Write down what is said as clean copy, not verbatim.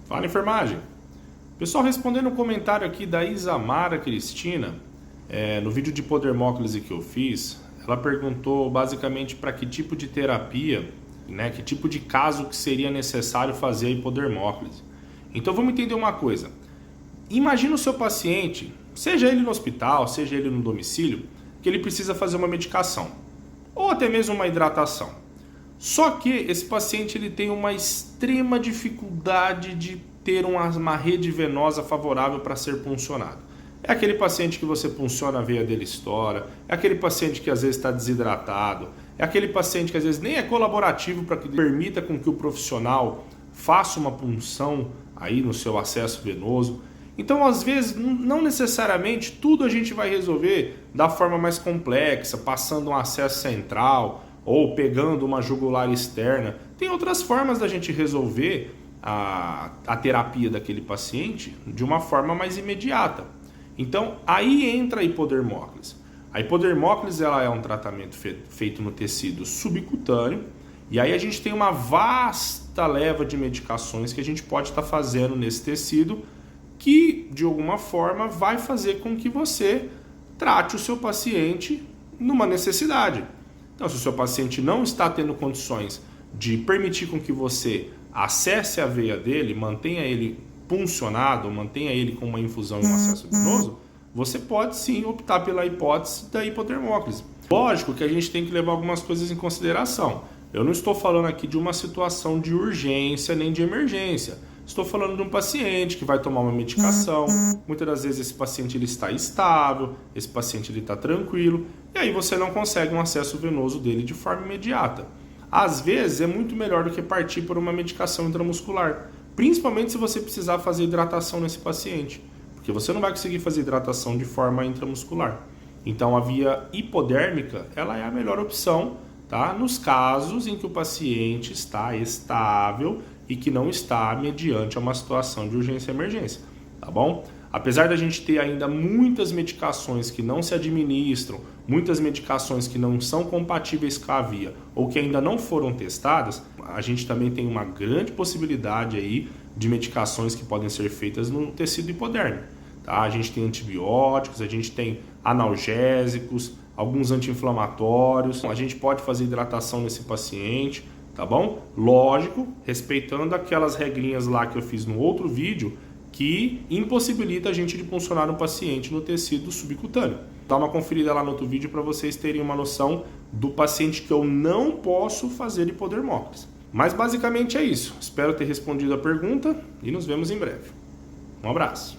Fala, enfermagem. Pessoal, respondendo o comentário aqui da Isamara Cristina, no vídeo de hipodermóclise que eu fiz, ela perguntou basicamente para que tipo de terapia, que tipo de caso que seria necessário fazer a hipodermóclise. Então vamos entender uma coisa. Imagina o seu paciente, seja ele no hospital, seja ele no domicílio, que ele precisa fazer uma medicação ou até mesmo uma hidratação. Só que esse paciente ele tem uma extrema dificuldade de ter uma rede venosa favorável para ser puncionado. É aquele paciente que você punciona, a veia dele estoura, é aquele paciente que às vezes está desidratado, é aquele paciente que às vezes nem é colaborativo para que permita com que o profissional faça uma punção aí no seu acesso venoso. Então, às vezes, não necessariamente tudo a gente vai resolver da forma mais complexa, passando um acesso central ou pegando uma jugular externa. Tem outras formas da gente resolver a terapia daquele paciente de uma forma mais imediata. Então, aí entra a hipodermóclise. A hipodermóclise ela é um tratamento feito no tecido subcutâneo, e aí a gente tem uma vasta leva de medicações que a gente pode estar fazendo nesse tecido, que de alguma forma vai fazer com que você trate o seu paciente numa necessidade. Então, se o seu paciente não está tendo condições de permitir com que você acesse a veia dele, mantenha ele puncionado, mantenha ele com uma infusão e um acesso venoso, você pode sim optar pela hipótese da hipodermóclise. Lógico que a gente tem que levar algumas coisas em consideração. Eu não estou falando aqui de uma situação de urgência nem de emergência. Estou falando de um paciente que vai tomar uma medicação. Muitas das vezes esse paciente ele está estável, esse paciente ele está tranquilo, e aí você não consegue um acesso venoso dele de forma imediata. Às vezes é muito melhor do que partir por uma medicação intramuscular, principalmente se você precisar fazer hidratação nesse paciente, porque você não vai conseguir fazer hidratação de forma intramuscular. Então a via hipodérmica ela é a melhor opção, tá? Nos casos em que o paciente está estável e que não está mediante uma situação de urgência e emergência, tá bom? Apesar da gente ter ainda muitas medicações que não se administram, muitas medicações que não são compatíveis com a via ou que ainda não foram testadas, a gente também tem uma grande possibilidade aí de medicações que podem ser feitas no tecido hipodérmico, tá? A gente tem antibióticos, a gente tem analgésicos, alguns anti-inflamatórios, a gente pode fazer hidratação nesse paciente, tá bom? Lógico, respeitando aquelas regrinhas lá que eu fiz no outro vídeo que impossibilita a gente de puncionar um paciente no tecido subcutâneo. Dá uma conferida lá no outro vídeo para vocês terem uma noção do paciente que eu não posso fazer hipodermóclise. Mas basicamente é isso. Espero ter respondido a pergunta e nos vemos em breve. Um abraço.